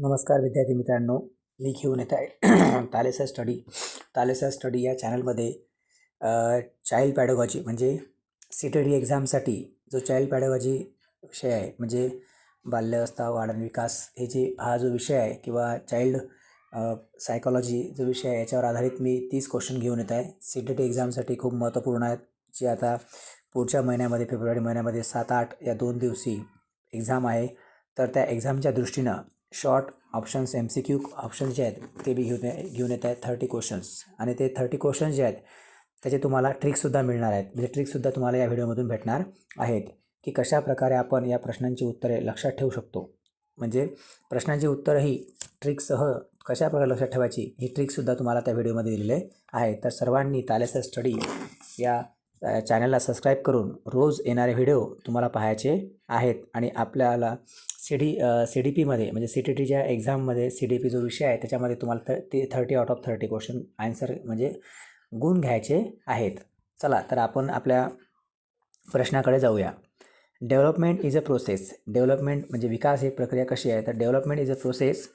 नमस्कार विद्यार्थी मित्रांनो, मी घेऊन येत आहे तालेसा स्टडी या चॅनलमध्ये चाइल्ड पॅडोगॉजी म्हणजे CTET एक्झामसाठी जो चाइल्ड पॅडोगॉजी विषय आहे म्हणजे बाल्यावस्था वाढन विकास हा जो विषय आहे किंवा चाइल्ड सायकॉलॉजी जो विषय आहे याच्यावर आधारित मी 30 क्वेश्चन घेऊन येत आहे. CTET एक्झामसाठी खूप महत्त्वपूर्ण आहेत, जे आता पुढच्या महिन्यामध्ये फेब्रुवारी महिन्यामध्ये 7-8 या 2 दिवशी एक्झाम आहे. तर त्या एक्झामच्या दृष्टीनं शॉर्ट ऑप्शन्स MCQ ऑप्शन्स जे आहेत ते बी घेऊन येत आहेत 30 क्वेश्चन्स. आणि ते 30 क्वेश्चन्स जे आहेत त्याचे तुम्हाला ट्रिक्ससुद्धा मिळणार आहेत. म्हणजे ट्रिक्ससुद्धा तुम्हाला या व्हिडिओमधून भेटणार आहेत की कशा प्रकारे आपण या प्रश्नांची उत्तरे लक्षात ठेवू शकतो. म्हणजे प्रश्नांची उत्तरंही ट्रिक्ससह कशा प्रकारे लक्षात ठेवायची ही ट्रिक्ससुद्धा तुम्हाला त्या व्हिडिओमध्ये दिलेले आहे. तर सर्वांनी तालेसा स्टडी या चॅनलला सबस्क्राईब करून रोज येणारे व्हिडिओ तुम्हाला पाहायचे आहेत. आणि आपल्याला CDPमध्ये म्हणजे CTETच्या एक्झाममध्ये CDP जो विषय आहे त्याच्यामध्ये तुम्हाला 30 आउट ऑफ 30 क्वेश्चन आन्सर म्हणजे गुण घ्यायचे आहेत. चला तर आपण आपल्या प्रश्नाकडे जाऊया. Development is a process. Development म्हणजे विकास ही प्रक्रिया कशी आहे, तर development is a process,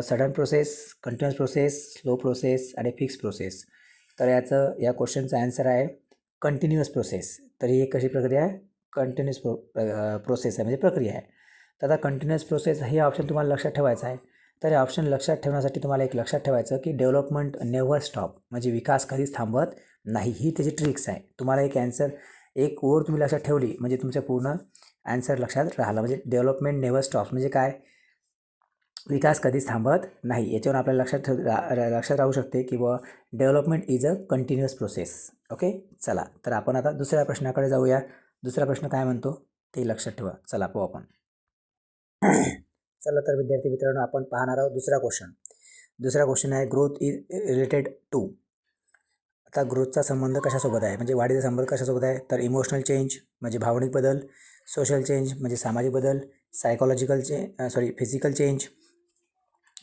sudden process, continuous process, slow process आणि फिक्स प्रोसेस. तर या क्वेश्चनचा आन्सर आहे कंटिन्युअस प्रोसेस. तर ही एक कशी प्रक्रिया आहे, कंटिन्युअस प्रोसेस आहे म्हणजे प्रक्रिया आहे. तर आता कंटिन्युअस प्रोसेस हे ऑप्शन तुम्हाला लक्षात ठेवायचं आहे. तर हे ऑप्शन लक्षात ठेवण्यासाठी तुम्हाला एक लक्षात ठेवायचं की डेव्हलपमेंट नेव्हर स्टॉप, म्हणजे विकास कधीच थांबत नाही. ही त्याची ट्रिक्स आहे. तुम्हाला एक ओळ तुम्ही लक्षात ठेवली म्हणजे तुमचं पूर्ण आन्सर लक्षात राहिला. म्हणजे डेव्हलपमेंट नेव्हर स्टॉप्स म्हणजे काय, विकास कधीच थांबत नाही. याच्यावर आपल्याला लक्षात राहू शकते की development is a continuous process. Okay, चला तर आपण आता दुसऱ्या प्रश्नाकडे जाऊया. दुसरा प्रश्न काय म्हणतो ते लक्षात ठेवा. चला पाहू आपण. चला तर विद्यार्थी मित्रांनो, आपण पाहणार आहोत दुसरा क्वेश्चन आहे ग्रोथ इज रिलेटेड टू. आता ग्रोथचा संबंध कशासोबत आहे, म्हणजे वाढीचा संबंध कशासोबत आहे, तर इमोशनल चेंज म्हणजे भावनिक बदल, सोशल चेंज म्हणजे सामाजिक बदल, फिजिकल चेंज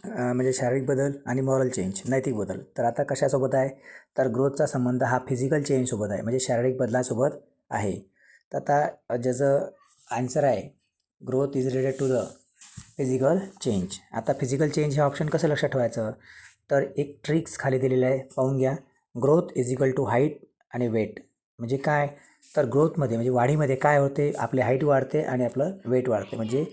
म्हणजे शारीरिक बदल आणि मॉरल चेंज नैतिक बदल. तर आता कशासोबत आहे, तर ग्रोथचा संबंध हा फिजिकल चेंजसोबत आहे म्हणजे शारीरिक बदलासोबत आहे. तर आता ज्याचं आन्सर आहे growth is related to the physical change. आता फिजिकल चेंज हे ऑप्शन कसं लक्षात ठेवायचं, तर एक ट्रिक्स खाली दिलेलं आहे, पाहून घ्या. Growth is equal to height आणि वेट. म्हणजे काय, तर ग्रोथमध्ये म्हणजे वाढीमध्ये काय होते, आपली हाईट वाढते आणि आपलं वेट वाढते. म्हणजे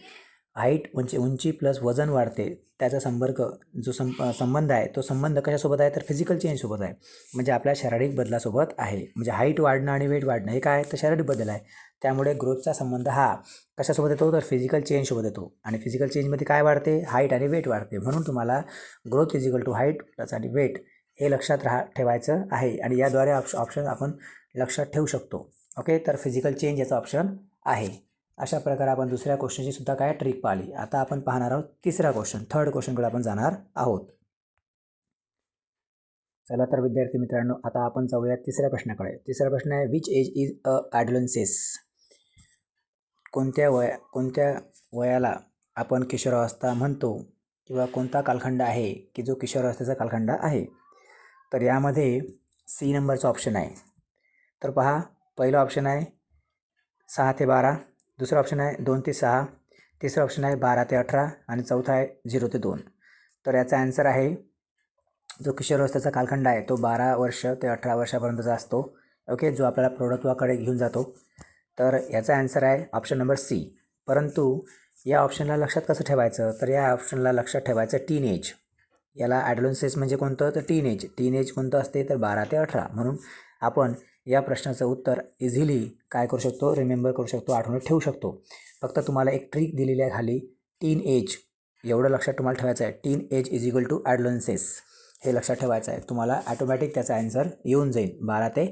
हाईट म्हणजे उंची प्लस वजन वाढते, त्याचा संबंध आहे तो संबंध कशासोबत आहे, तर फिजिकल चेंजसोबत आहे म्हणजे आपल्या शारीरिक बदलासोबत आहे. म्हणजे हाईट वाढणं आणि वेट वाढणं हे काय, तर शारीरिक बदल आहे. त्यामुळे ग्रोथचा संबंध हा कशासोबत येतो, तर फिजिकल चेंजसोबत येतो. आणि फिजिकल चेंजमध्ये काय वाढते, हाईट आणि वेट वाढते. म्हणून तुम्हाला growth is equal to height plus आणि वेट हे लक्षात ठेवायचं आहे. आणि याद्वारे ऑप्शन आपण लक्षात ठेवू शकतो. ओके, तर फिजिकल चेंज याचा ऑप्शन आहे. अशा प्रकारे आपण दुसऱ्या क्वेश्चनची सुद्धा काय ट्रिक पाहिली. आता आपण पाहणार आहोत तिसरा क्वेश्चन, थर्ड क्वेश्चनकडे आपण जाणार आहोत. चला तर विद्यार्थी मित्रांनो, आता आपण जाऊया तिसऱ्या प्रश्नाकडे. तिसरा प्रश्न आहे विच एज इज अ ॲडोलेसेन्स. कोणत्या वयाला आपण किशोरावस्था म्हणतो किंवा कोणता कालखंड आहे की जो किशोरावस्थेचा कालखंड आहे. तर यामध्ये C नंबरचा ऑप्शन आहे. तर पहा, पहिला ऑप्शन आहे 6 ते 12, दुसरा ऑप्शन आहे 2 ते 6, तिसरा ऑप्शन आहे 12 ते 18 आणि चौथा आहे 0 ते 2. तर याचा आन्सर आहे जो किशोरावस्थेचा कालखंड आहे तो 12 वर्ष ते 18 वर्षापर्यंतचा असतो. ओके, जो आपल्याला प्रौढत्वाकडे घेऊन जातो. तर याचा आन्सर आहे ऑप्शन नंबर C. परंतु या ऑप्शनला लक्षात कसं ठेवायचं, तर या ऑप्शनला लक्षात ठेवायचं टीनएज. याला ॲडोलेसेन्स म्हणजे कोणतं, तर टीनएज कोणतं असते, तर 12 ते 18. म्हणून आपण या प्रश्नाचं उत्तर इझिली काय करू शकतो, रिमेंबर करू शकतो, आठवणीत ठेवू शकतो. फक्त तुम्हाला एक ट्रिक दिलेली आहे खाली, टीनएज एवढं लक्षात तुम्हाला ठेवायचं आहे. टीनएज इज इक्वल टू ॲडोलेसेन्स हे लक्षात ठेवायचं आहे. तुम्हाला ॲटोमॅटिक त्याचा आन्सर येऊन जाईल. 12 ते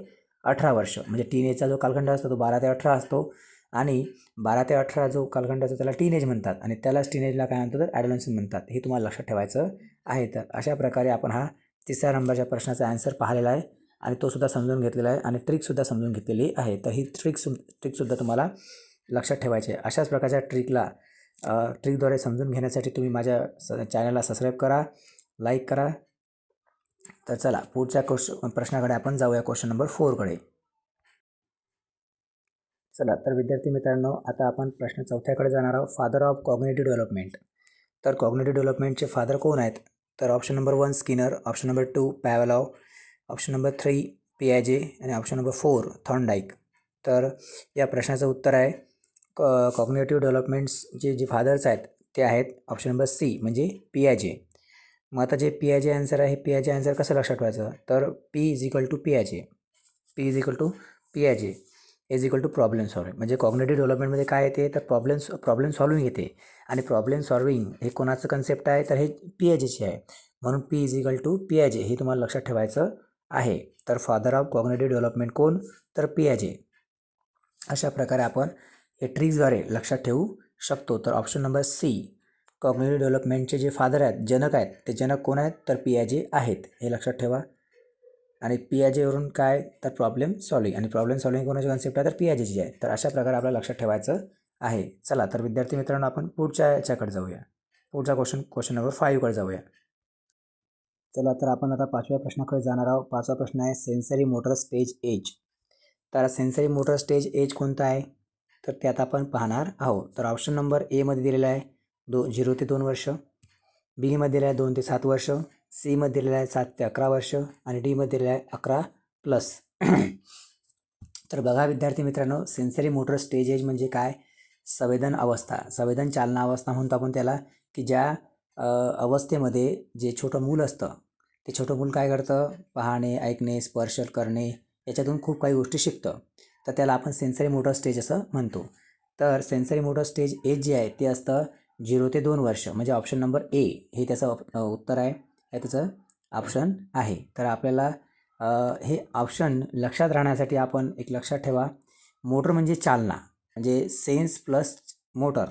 18 वर्ष म्हणजे टीनएजचा जो कालखंड असतो तो 12 ते 18 असतो. आणि 12 ते 18 जो कालखंड असतो त्याला टीनएज म्हणतात आणि त्यालाच टीनएजला काय म्हणतो, तर ॲडोलेसेन्स म्हणतात. हे तुम्हाला लक्षात ठेवायचं आहे. तर अशा प्रकारे आपण हा तिसऱ्या नंबरच्या प्रश्नाचा आन्सर पाहिलेला आहे आणि तो सुद्धा समजून घेतलेला आहे आणि ट्रिकसुद्धा समजून घेतलेली आहे. तर ही ट्रिकसुद्धा तुम्हाला लक्षात ठेवायची आहे. अशाच प्रकारच्या ट्रिकद्वारे समजून घेण्यासाठी तुम्ही माझ्या चॅनलला सबस्क्राईब करा, लाईक करा. तर चला पुढच्या प्रश्नाकडे आपण जाऊया, क्वेश्चन नंबर 4कडे. चला तर विद्यार्थी मित्रांनो, आता आपण प्रश्न चौथ्याकडे जाणार आहोत, फादर ऑफ कॉग्निटिव्ह डेव्हलपमेंट. तर कॉग्निटिव्ह डेव्हलपमेंटचे फादर कोण आहेत? तर option number 1 Skinner, option number 2 Pavlov, option number 3 पियाजे आणि ऑप्शन नंबर 4 थॉर्नडाईक. तर या प्रश्नाचं उत्तर आहे कॉग्निटिव्ह डेव्हलपमेंट्स जे फादर्स आहेत ते आहेत ऑप्शन नंबर सी म्हणजे पियाजे. मग आता जे पियाजे आन्सर आहे, पियाजे आन्सर कसं लक्षात ठेवायचं? तर P is equal to पियाजे, P is equal to पियाजे is equal to problem solving. म्हणजे कॉग्निटिव्ह डेव्हलपमेंटमध्ये काय येते? तर प्रॉब्लेम सॉल्विंग येते. आणि प्रॉब्लेम सॉल्विंग हे कोणाचं कन्सेप्ट आहे? तर हे पियाजेची आहे. म्हणून पी इज इक्वल टू पियाजे हे तुम्हाला लक्षात ठेवायचं आहे. तर फादर ऑफ कॉग्निटिव्ह डेव्हलपमेंट कोण? तर पियाजे. अशा प्रकारे आपण हे ट्रिक्सद्वारे लक्षात ठेवू शकतो. तर ऑप्शन नंबर सी कॉग्निटिव्ह डेव्हलपमेंटचे जे फादर आहेत, जनक आहेत, ते जनक कोण आहेत? तर पियाजे आहेत. हे लक्षात ठेवा. आणि पियाजेवरून काय? तर प्रॉब्लेम सॉल्विंग. आणि प्रॉब्लेम सॉल्विंग कोणाची कन्सेप्ट आहे? तर पियाजेची आहे. तर अशा प्रकारे आपल्याला लक्षात ठेवायचं आहे. चला तर विद्यार्थी मित्रांनो, आपण पुढच्या याच्याकडे जाऊया. पुढचा क्वेश्चन नंबर 5कडे जाऊया. चला तर आपण आता 5व्या प्रश्नाकडे जाणार आहोत. 5वा प्रश्न आहे सेन्सरी मोटर स्टेज एज. तर सेन्सरी मोटर स्टेज एज कोणता आहे? तर ते आता आपण पाहणार आहोत. तर ऑप्शन नंबर एमध्ये दिलेला आहे 0 ते 2 वर्ष, बीमध्ये दिलेला आहे 2 ते 7 वर्ष, सीमध्ये दिलेला आहे 7 ते 11 वर्ष आणि डीमध्ये दिलेला आहे 11+. तर बघा विद्यार्थी मित्रांनो, सेन्सरी मोटर स्टेज एज म्हणजे काय? संवेदन अवस्था, संवेदन चालना अवस्था म्हणतो आपण त्याला, की ज्या अवस्थेमध्ये जे छोटं मूल असतं, ते छोटं मूल काय करतं? पाहणे, ऐकणे, स्पर्श करणे याच्यातून खूप काही गोष्टी शिकतं. तर त्याला आपण सेन्सरी मोटर स्टेज असं म्हणतो. तर सेन्सरी मोटर स्टेज एज जे आहे ते असतं 0 ते 2 वर्ष. म्हणजे ऑप्शन नंबर ए हे त्याचं उत्तर आहे, हे त्याचं ऑप्शन आहे. तर आपल्याला हे ऑप्शन लक्षात राहण्यासाठी आपण एक लक्षात ठेवा, मोटर म्हणजे चालना, म्हणजे sense plus motor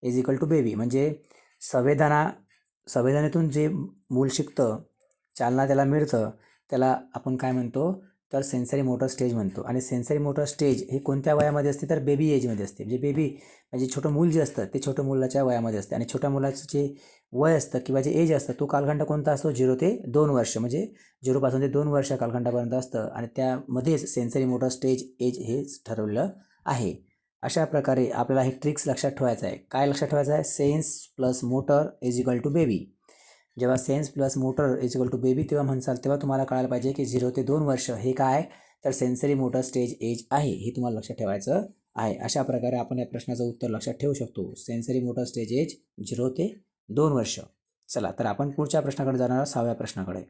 is equal to baby. म्हणजे संवेदनेतून जे मूल शिकतं, चालना त्याला मिळतं, त्याला आपण काय म्हणतो? तर सेन्सरी मोटर स्टेज म्हणतो. आणि सेन्सरी मोटर स्टेज हे कोणत्या वयामध्ये असते? तर बेबी एजमध्ये असते. म्हणजे बेबी म्हणजे छोटं मूल जे असतं ते छोटं मुलाच्या वयामध्ये असते. आणि छोट्या मुलाचं जे वय असतं किंवा जे एज असतं तो कालखंड कोणता असतो? 0 ते 2 वर्ष. म्हणजे 0पासून ते 2 वर्ष कालखंडापर्यंत असतं. आणि त्यामध्येच सेन्सरी मोटर स्टेज एज हे ठरवलेलं आहे. अशा प्रकारे आपल्याला हे ट्रिक्स लक्षात ठेवायचं आहे. काय लक्षात ठेवायचं आहे? Sense plus motor is equal to baby. जेव्हा sense plus motor is equal to baby तेव्हा म्हणसाल, तेव्हा तुम्हाला कळायला पाहिजे की 0 ते 2 वर्ष हे काय? तर सेन्सरी मोटर स्टेज एज आहे. हे तुम्हाला लक्षात ठेवायचं आहे. अशा प्रकारे आपण या प्रश्नाचं उत्तर लक्षात ठेवू शकतो. सेन्सरी मोटर स्टेज एज 0 ते 2 वर्ष. चला तर आपण पुढच्या प्रश्नाकडे जाणार आहोत, 6व्या प्रश्नाकडे.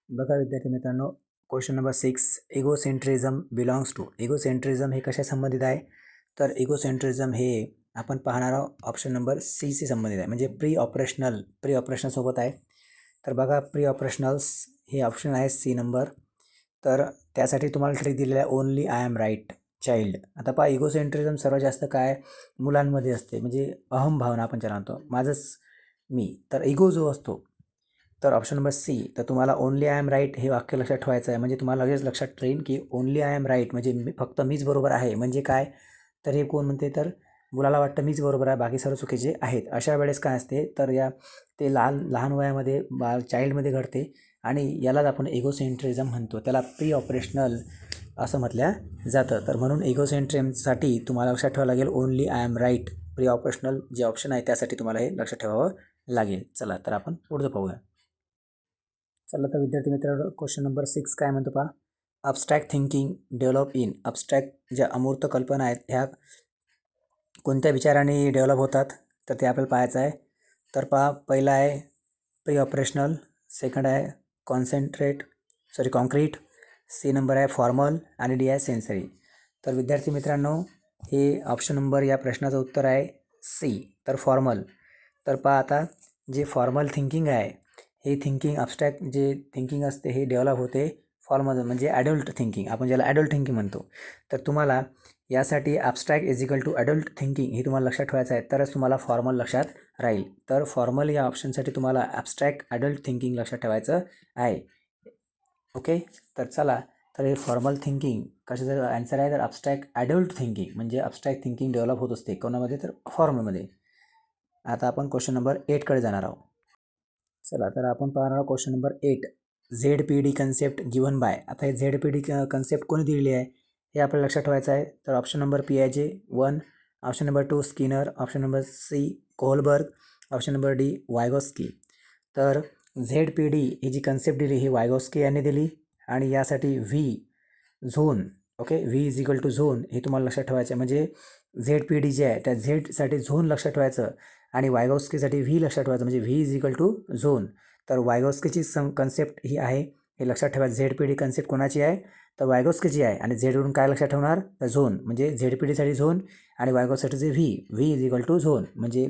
बघा विद्यार्थी मित्रांनो, क्वेश्चन नंबर 6 इगोसेंट्रिझम बिलॉंग्स टू. इगोसेंट्रिझम हे कशा संबंधित आहे? तर इगोसेंट्रिझम हे आपण पाहणार आहोत ऑप्शन नंबर सीशी संबंधित आहे. म्हणजे प्री ऑपरेशनल सोबत आहे. तर बघा प्री ऑपरेशनल्स हे ऑप्शन आहे सी नंबर. तर त्यासाठी तुम्हाला ट्रिक दिलेला आहे only I am right child. आता पहा, इगोसेंट्रिझम सर्वात जास्त काय मुलांमध्ये असते. म्हणजे अहम भावना आपण ज्याला म्हणतो, माझंच मी. तर इगो जो असतो, तर ऑप्शन नंबर सी. तर तुम्हाला ओनली आय एम राईट हे वाक्य लक्षात ठेवायचं आहे. म्हणजे तुम्हाला लगेच लक्षात ठेवीन की ओनली आय एम राईट म्हणजे फक्त मीच बरोबर आहे. म्हणजे काय? तर हे कोण म्हणते? तर मुलाला वाटतं मीच बरोबर आहे, बाकी सर्व चुकीचे आहेत. अशा वेळेस काय असते? तर ते लहान वयामध्ये चाइल्डमध्ये घडते. आणि यालाच आपण इगोसेंट्रिझम म्हणतो. त्याला प्री ऑपरेशनल असं म्हटलं जातं. तर म्हणून इगोसेंट्रिझमसाठी तुम्हाला लक्षात ठेवावं लागेल only I am right. Preoperational जे ऑप्शन आहे त्यासाठी तुम्हाला हे लक्षात ठेवावं लागेल. चला तर आपण पुढचं पाहूया. चला तर विद्यार्थी मित्रांनो, क्वेश्चन नंबर 6 काय म्हणतो पहा, abstract thinking develop in. Abstract ज्या अमूर्त कल्पना आहेत ह्या कोणत्या विचाराने डेव्हलप होतात? तर ते आपल्याला पाहायचं आहे. तर पहा, पहिला आहे प्री ऑपरेशनल, सेकंड आहे कॉन्क्रीट, सी नंबर आहे फॉर्मल आणि डी आहे सेन्सरी. तर विद्यार्थी मित्रांनो, हे ऑप्शन नंबर या प्रश्नाचं उत्तर आहे सी, तर फॉर्मल. तर पहा आता, जे फॉर्मल थिंकिंग आहे हे थिंकिंग अबस्ट्रॅक्ट जे थिंकिंग असते हे डेव्हलप होते फॉर्मल, म्हणजे ॲडल्ट थिंकिंग, आपण ज्याला ॲडल्ट थिंकिंग म्हणतो. तर तुम्हाला यासाठी abstract is equal to adult thinking हे तुम्हाला लक्षात ठेवायचं आहे, तरच तुम्हाला फॉर्मल लक्षात राहील. तर फॉर्मल या ऑप्शनसाठी तुम्हाला ॲबस्ट्रॅक्ट ॲडल्ट थिंकिंग लक्षात ठेवायचं आहे. ओके, तर चला, तर हे फॉर्मल थिंकिंग कशाचं आन्सर आहे? तर ॲबस्ट्रॅक्ट ॲडल्ट थिंकिंग, म्हणजे ॲबस्ट्रॅक्ट थिंकिंग डेव्हलप होत असते कोणामध्ये? तर फॉर्मलमध्ये. आता आपण क्वेश्चन नंबर 8कडे जाणार आहोत. चला तर आपण पाहणार आहोत question number 8 ZPD concept given bye. आता हे ZPD कन्सेप्ट कोणी दिलेली आहे हे आपल्याला लक्षात ठेवायचं आहे. तर ऑप्शन नंबर पियाजे 1, option number 2 Skinner, option number C Kohlberg, option number D Vygotsky. तर ZPD ही जी कन्सेप्ट दिली ही वायगॉस्की यांनी दिली आणि यासाठी V zone, okay, V is equal to zone हे तुम्हाला लक्षात ठेवायचं आहे. म्हणजे ZPD जे आहे त्या झेडसाठी झोन लक्षात ठेवायचं आणि वायगॉस्कीसाठी व्ही लक्षात ठेवायचं, म्हणजे V is equal to zone. तर वायगॉस्कीची कन्सेप्ट ही आहे हे लक्षात ठेवायचं. ZPD कन्सेप्ट कोणाची आहे तर वायगॉस्कीची आहे आणि झेडवरून काय लक्षात ठेवणार तर झोन, म्हणजे ZPDसाठी झोन आणि वायगॉस्कीसाठी V is equal to zone. म्हणजे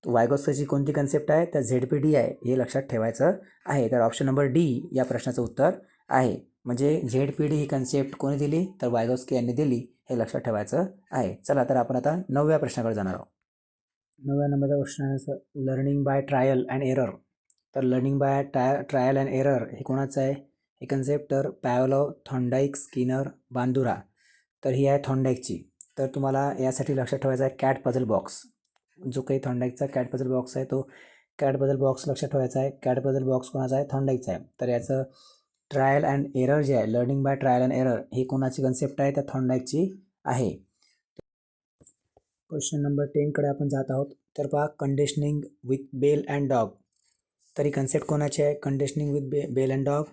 वायगॉस्कीची कोणती कन्सेप्ट आहे तर ZPD आहे हे लक्षात ठेवायचं आहे. तर ऑप्शन नंबर डी या प्रश्नाचं उत्तर आहे. म्हणजे ZPD ही कन्सेप्ट कोणी दिली तर वायगॉस्की यांनी दिली हे लक्षात ठेवायचं आहे. चला तर आपण आता 9व्या प्रश्नाकडे जाणार आहोत. 9व्या नंबरचा प्रश्न आहे learning by trial and error. तर learning by trial and error हे कोणाचं आहे हे कन्सेप्ट तर पॅवलोव, थॉर्नडाईक, स्किनर, बांदुरा. तर ही आहे थॉर्नडाईकची. तर तुम्हाला यासाठी लक्षात ठेवायचा आहे कॅट पझल बॉक्स. जो काही थॉर्नडाईकचा कॅट पझल बॉक्स आहे तो कॅट पझल बॉक्स लक्षात ठेवायचा आहे. कॅट पझल बॉक्स कोणाचा आहे थॉर्नडाईकचा आहे. तर याचं ट्रायल अँड एरर जे आहे learning by trial and error ही कोणाची कन्सेप्ट आहे त्या थॉर्नडाईकची आहे. क्वेश्चन नंबर 10कडे आपण जात आहोत. तर पहा conditioning with bell and dog. तरी कन्सेप्ट कोणाची आहे conditioning with bell and dog.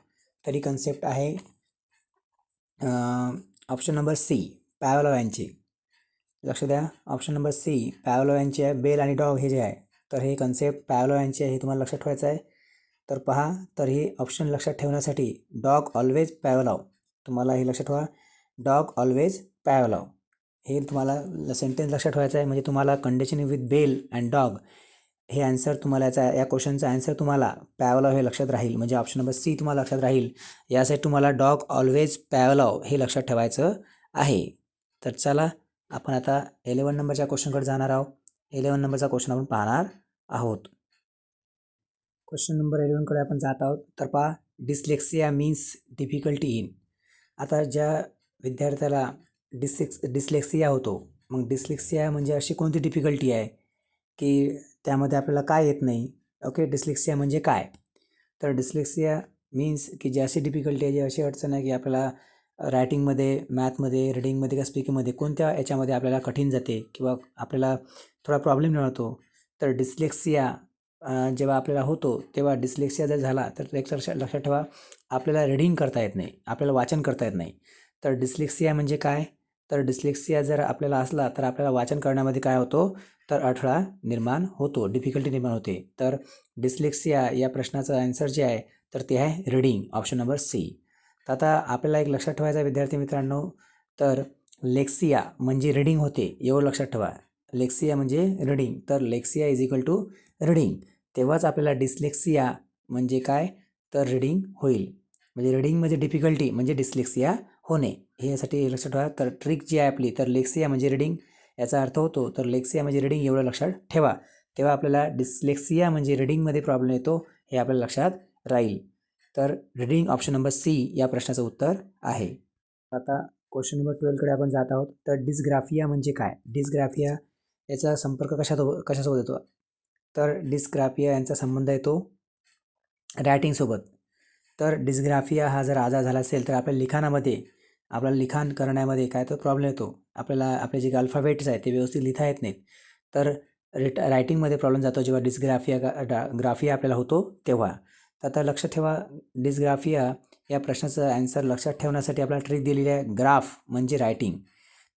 तरी कन्सेप्ट आहे ऑप्शन नंबर सी पॅवलोव यांची. लक्ष द्या ऑप्शन नंबर सी पॅवलोव यांची आहे. बेल आणि डॉग हे जे आहे तर हे कन्सेप्ट पॅवलोव यांची आहे हे तुम्हाला लक्षात ठेवायचं आहे. तर पहा तर हे ऑप्शन लक्षात ठेवण्यासाठी डॉग ऑलवेज पॅवलोव तुम्हाला हे लक्षात ठेवा. डॉग ऑलवेज पॅवलोव हे तुम्हाला सेंटेन्स लक्षात ठेवायचं आहे. म्हणजे तुम्हाला conditioning with bell and dog हे आन्सर तुम्हाला या क्वेश्चनचा आन्सर तुम्हाला पॅवलोव हे लक्षात राहील. म्हणजे ऑप्शन नंबर सी तुम्हाला लक्षात राहील. यासाठी तुम्हाला डॉग ऑलवेज पॅवलोव हे लक्षात ठेवायचं आहे. तर चला आपण आता 11 नंबरच्या क्वेश्चनकडे जाणार आहोत. 11 नंबरचा क्वेश्चन आपण पाहणार आहोत. क्वेश्चन नंबर 11कडे आपण जात आहोत. तर पहा डिस्लेक्सिया मीन्स डिफिकल्टी इन. आता ज्या विद्यार्थ्याला डिस्लेक्सिया होतो मग डिस्लेक्सिया म्हणजे अशी कोणती डिफिकल्टी आहे की त्यामध्ये आपल्याला काय येत नाही. ओके, डिस्लेक्सिया म्हणजे काय तर डिस्लेक्सिया मीन्स की जी अशी डिफिकल्टी आहे जी अशी अडचण आहे की आपल्याला रायटिंगमध्ये, मॅथमध्ये, रिडिंगमध्ये किंवा स्पीकिंगमध्ये कोणत्या याच्यामध्ये आपल्याला कठीण जाते किंवा आपल्याला थोडा प्रॉब्लेम मिळतो. तर डिस्लेक्सिया जेव्हा आपल्याला होतो तेव्हा डिस्लेक्सिया जर झाला तर एक लक्षात ठेवा आपल्याला रिडिंग करता येत नाही, आपल्याला वाचन करता येत नाही. तर डिस्लेक्सिया म्हणजे काय तर डिस्लेक्सिया जर आपल्याला असला तर आपल्याला वाचन करण्यामध्ये काय होतो तर अडथळा निर्माण होतो, डिफिकल्टी निर्माण होते. तर डिस्लेक्सिया या प्रश्नाचं आन्सर जे आहे तर ते आहे रिडिंग, ऑप्शन नंबर सी. तर आता आपल्याला एक लक्षात ठेवायचं विद्यार्थी मित्रांनो तर लेक्सिया म्हणजे रिडिंग होते एवढं लक्षात ठेवा. लेक्सिया म्हणजे रिडिंग, तर lexia is equal to reading. तेव्हाच आपल्याला डिस्लेक्सिया म्हणजे काय तर रिडिंग होईल. म्हणजे रिडिंग म्हणजे डिफिकल्टी म्हणजे डिस्लेक्सिया होणे हे यासाठी लक्षात ठेवा. तर ट्रिक जी आहे आपली तर लेक्सिया म्हणजे रिडिंग याचा अर्थ होतो तर लेक्सिया म्हणजे रिडिंग एवढं लक्षात ठेवा. तेव्हा आपल्याला डिस्लेक्सिया म्हणजे रिडिंगमध्ये प्रॉब्लेम येतो हे आपल्याला लक्षात राहील. तर रिडिंग ऑप्शन नंबर सी या प्रश्नाचं उत्तर आहे. आता क्वेश्चन नंबर 12कडे आपण जात आहोत. तर डिस्ग्राफिया म्हणजे काय. डिस्ग्राफिया याचा संपर्क कशासोबत येतो तर डिस्ग्राफिया यांचा संबंध येतो रायटिंगसोबत. तर डिस्ग्राफिया हा जर आजार झाला असेल तर आपल्या लिखाणामध्ये आपल्याला लिखाण करण्यामध्ये काय तर प्रॉब्लेम येतो. आपल्याला आपले जे अल्फाबेट्स आहेत ते व्यवस्थित लिहिता येत नाहीत. तर रायटिंगमध्ये प्रॉब्लेम जातो जेव्हा ग्राफिया आपल्याला होतो तेव्हा. तर आता लक्षात ठेवा डिस्ग्राफिया या प्रश्नाचं आन्सर लक्षात ठेवण्यासाठी आपल्याला ट्रिक दिलेली आहे ग्राफ म्हणजे रायटिंग.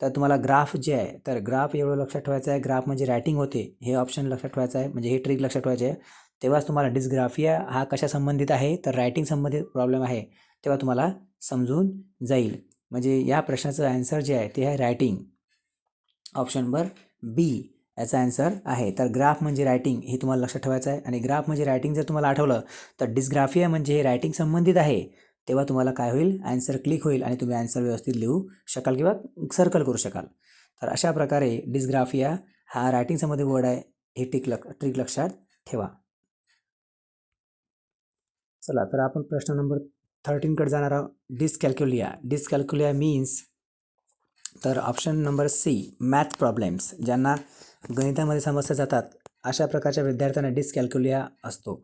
तर तुम्हाला ग्राफ जे आहे तर ग्राफ एवढं लक्षात ठेवायचं आहे. ग्राफ म्हणजे रायटिंग होते हे ऑप्शन लक्षात ठेवायचं आहे. म्हणजे हे ट्रिक लक्षात ठेवायचे आहे. तेव्हाच तुम्हाला डिस्ग्राफिया हा कशा संबंधित आहे तर रायटिंग संबंधित प्रॉब्लेम आहे तेव्हा तुम्हाला समजून जाईल. म्हणजे या प्रश्नाचं आन्सर जे आहे ते आहे रायटिंग, ऑप्शन नंबर बी याचा आन्सर आहे. तर ग्राफ म्हणजे रायटिंग हे तुम्हाला लक्षात ठेवायचं आहे. आणि ग्राफ म्हणजे रायटिंग जर तुम्हाला आठवलं तर डिस्ग्राफिया म्हणजे हे रायटिंग संबंधित आहे. तेव्हा तुम्हाला काय होईल आन्सर क्लिक होईल आणि तुम्ही आन्सर व्यवस्थित लिहू शकाल किंवा सर्कल करू शकाल. तर अशा प्रकारे डिस्ग्राफिया हा रायटिंग संबंधित वर्ड आहे हे ट्रिक लक्षात ठेवा. चला तर आपण प्रश्न नंबर 13कडे जाणार आहोत. डिस्कॅल्क्युलिया मीन्स तर option number C math problems. ज्यांना गणितामध्ये समस्या जातात अशा प्रकारच्या विद्यार्थ्यांना डिस्कॅल्क्युलिया असतो.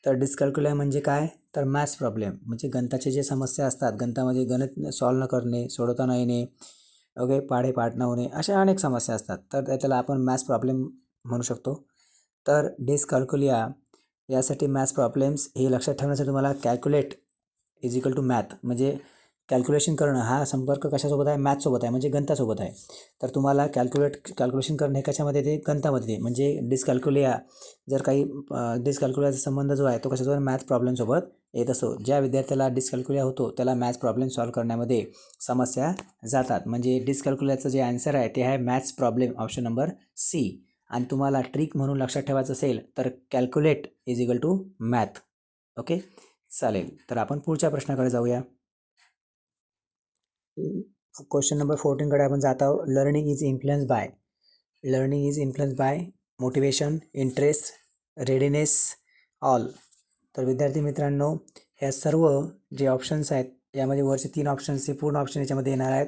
तर डिस्कॅल्क्युलिया म्हणजे काय तर मॅथ्स प्रॉब्लेम म्हणजे गणिताचे जे समस्या असतात गणितामध्ये गणित सॉल्व न करणे, सोडवता न येणे, ओके, पाढे पाठ न होणे अशा अनेक समस्या असतात. तर त्याला आपण मॅथ्स प्रॉब्लेम म्हणू शकतो. तर डिस्कॅल्क्युलिया यासाठी मॅथ्स प्रॉब्लेम्स हे लक्षात ठेवण्यासाठी तुम्हाला calculate is equal to math म्हणजे कॅल्क्युलेशन करणं हा संपर्क कशासोबत आहे, मॅथ्ससोबत आहे म्हणजे गणितासोबत आहे. तर तुम्हाला कॅल्क्युलेशन करणं हे कशामध्ये येते, गणितामध्ये येते. म्हणजे डिस्कॅल्क्युलिया जर काही डिस्कॅल्क्युलियाचा संबंध जो आहे तो कशासोबत, मॅथ प्रॉब्लेमसोबत येत असतो. ज्या विद्यार्थ्याला डिस्कॅल्क्युलिया होतो त्याला मॅथ्स प्रॉब्लेम सॉल्व्ह करण्यामध्ये समस्या जातात. म्हणजे डिस्कॅल्क्युलियाचं जे आन्सर आहे ते आहे maths problem, option number C. आणि तुम्हाला ट्रिक म्हणून लक्षात ठेवायचं असेल तर calculate is equal to math. Okay, चालेल. तर आपण पुढच्या प्रश्नाकडे जाऊया. क्वेश्चन नंबर 14कडे आपण जात आहोत. Learning is influence bye motivation, interest, readiness, all. तर विद्यार्थी मित्रांनो, ह्या सर्व जे ऑप्शन्स आहेत यामध्ये वरचे 3 ऑप्शन्सचे पूर्ण ऑप्शन याच्यामध्ये येणार आहेत.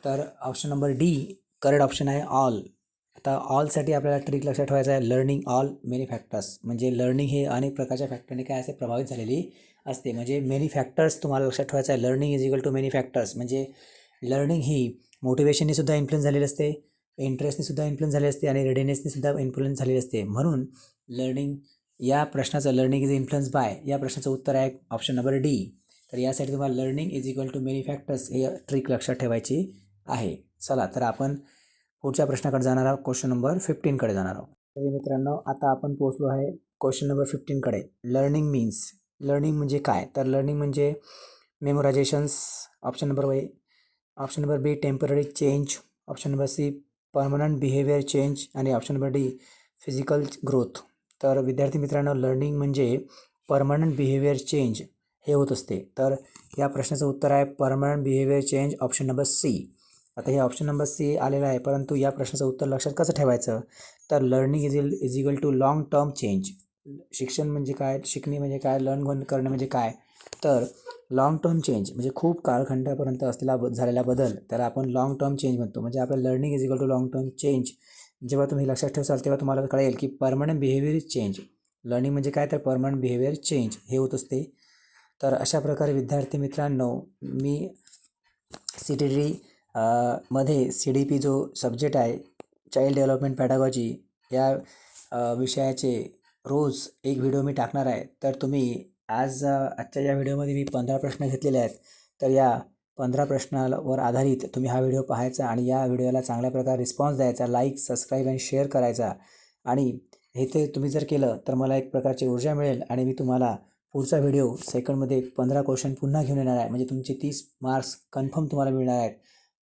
तर option number D correct option आहे, ऑल. आता ऑलसाठी आपल्याला ट्रिक लक्षात ठेवायचा आहे, लर्निंग ऑल मेनी फॅक्टर्स. म्हणजे लर्निंग हे अनेक प्रकारच्या फॅक्टरने काय असे प्रभावित झालेली असते. म्हणजे मेनी फॅक्टर्स तुम्हाला लक्षात ठेवायचं आहे. Learning is equal to many factors म्हणजे लर्निंग ही मोटिवेशनने सुद्धा इन्फ्लुएन्स झालेली असते, इंटरेस्टने सुद्धा इन्फ्लुएन्स झाली असते आणि रेडीनेसने सुद्धा इन्फ्लुएन्स झालेली असते. म्हणून लर्निंग या प्रश्नाचं, लर्निंग इज इन्फ्लुएन्स बाय या प्रश्नाचं उत्तर आहे ऑप्शन नंबर डी. तर यासाठी तुम्हाला learning is equal to many factors हे ट्रिक लक्षात ठेवायची आहे. चला तर आपण पुढच्या प्रश्नाकडे जाणार आहोत, क्वेश्चन नंबर 15कडे जाणार आहोत. तर मित्रांनो, आता आपण पोहोचलो आहे क्वेश्चन नंबर 15कडे. लर्निंग म्हणजे काय? तर लर्निंग म्हणजे memorisations, option number B temporary change, option number C permanent behaviour change आणि option number D physical growth. तर विद्यार्थी मित्रांनो, लर्निंग म्हणजे परमनंट बिहेवियर चेंज हे होत असते. तर या प्रश्नाचं उत्तर आहे permanent behaviour change, option number C. आता हे ऑप्शन नंबर सी आलेलं आहे, परंतु या प्रश्नाचं उत्तर लक्षात कसं ठेवायचं, तर learning is equal too long term change. शिक्षण म्हणजे काय, शिकणे म्हणजे काय, लर्न करणे म्हणजे काय, तर लॉंग टर्म चेंज म्हणजे खूप कालखंडापर्यंत झालेला बदल त्याला आपण लॉंग टर्म चेंज म्हणतो. म्हणजे आपलं learning is equal too long term change. जेव्हा तुम्ही लक्षात ठेवाल तेव्हा तुम्हाला कळेल की permanent behaviour is change. Learning म्हणजे काय, तर परमनंट बिहेवियर चेंज हे होत असते. तर अशा प्रकारे विद्यार्थी मित्रांनो, मी CTD मध्ये CDP जो सब्जेक्ट आहे, चाइल्ड डेव्हलपमेंट पॅडागॉजी, या विषयाचे रोज एक व्हिडिओ मी टाकणार आहे. तर तुम्ही आजच्या या व्हिडिओमध्ये मी 15 प्रश्न घेतलेले आहेत. तर या 15 प्रश्नावर आधारित तुम्ही हा व्हिडिओ पाहायचा आणि या व्हिडिओला चांगल्या प्रकारे रिस्पॉन्स द्यायचा, लाईक, सबस्क्राईब आणि शेअर करायचा. आणि हे ते तुम्ही जर केलं तर मला एक प्रकारची ऊर्जा मिळेल आणि मी तुम्हाला पुढचा व्हिडिओ सेकंडमध्ये 15 क्वेश्चन पुन्हा घेऊन येणार आहे. म्हणजे तुमचे 30 मार्क्स कन्फर्म तुम्हाला मिळणार आहेत.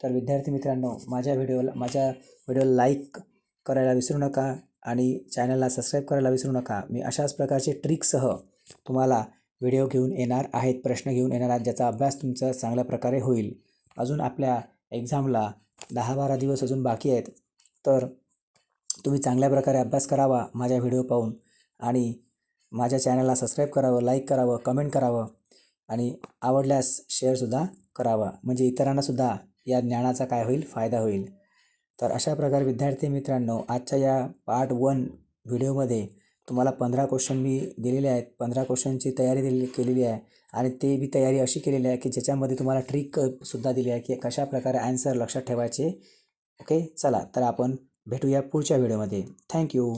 तर विद्यार्थी मित्रांनो, माझ्या व्हिडिओला लाईक करायला विसरू नका आणि चॅनलला सबस्क्राईब करायला विसरू नका. मी अशाच प्रकारचे ट्रिकसह तुम्हाला व्हिडिओ घेऊन येणार आहेत, प्रश्न घेऊन येणार आहेत, ज्याचा अभ्यास तुमचा चांगल्या प्रकारे होईल. अजून आपल्या एक्झामला 10-12 दिवस अजून बाकी आहेत. तर तुम्ही चांगल्या प्रकारे अभ्यास करावा माझ्या व्हिडिओ पाहून आणि माझ्या चॅनलला सबस्क्राईब करावं, लाईक करावं, कमेंट करावं आणि आवडल्यास शेअरसुद्धा करावा. म्हणजे इतरांनासुद्धा या ज्ञानाचा काय होईल, फायदा होईल. तर अशा प्रकारे विद्यार्थी मित्रांनो, आजच्या या पार्ट 1 व्हिडिओमध्ये तुम्हाला 15 क्वेश्चन मी दिलेले आहेत. 15 क्वेश्चनची तयारी केलेली आहे आणि ते बी तयारी अशी केलेली आहे की ज्याच्यामध्ये तुम्हाला ट्रिकसुद्धा दिली आहे की कशा प्रकारे ॲन्सर लक्षात ठेवायचे. ओके, चला तर आपण भेटूया पुढच्या व्हिडिओमध्ये. थँक्यू.